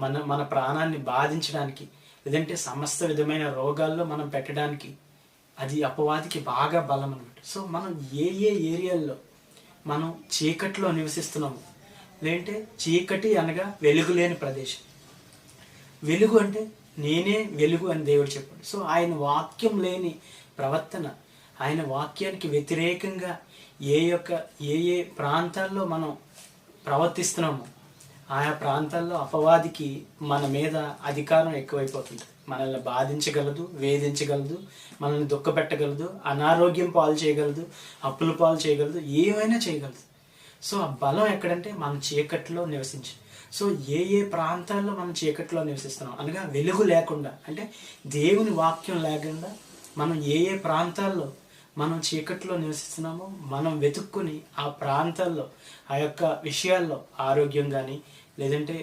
మన మన ప్రాణాన్ని బాధించడానికి, లేదంటే సమస్త విధమైన రోగాల్లో మనం పెట్టడానికి అది అపవాదికి బాగా బలం అన్నమాట. సో మనం ఏ ఏ ఏరియాల్లో మనం చీకట్లో నివసిస్తున్నాము, లేదంటే చీకటి అనగా వెలుగు లేని ప్రదేశం. వెలుగు అంటే నేనే వెలుగు అని దేవుడు చెప్పాడు. సో ఆయన వాక్యం లేని ప్రవర్తన, ఆయన వాక్యానికి వ్యతిరేకంగా ఏ ఏ ప్రాంతాల్లో మనం ప్రవర్తిస్తున్నామో ఆయా ప్రాంతాల్లో అపవాదికి మన మీద అధికారం ఎక్కువైపోతుంది. మనల్ని బాధించగలదు, వేధించగలదు, మనల్ని దుఃఖపెట్టగలదు, అనారోగ్యం పాలు చేయగలదు, అప్పుల పాలు చేయగలదు, ఏమైనా చేయగలదు. సో ఆ బలం ఎక్కడంటే మనం చీకట్లో నివసించి. సో ఏ ఏ ప్రాంతాల్లో మనం చీకట్లో నివసిస్తున్నాం అనగా వెలుగు లేకుండా, అంటే దేవుని వాక్యం లేకుండా మనం ఏ ఏ ప్రాంతాల్లో మనం చీకట్లో నివసిస్తున్నామో మనం వెతుక్కుని ఆ ప్రాంతాల్లో ఆ యొక్క విషయాల్లో ఆరోగ్యం కానీ, లేదంటే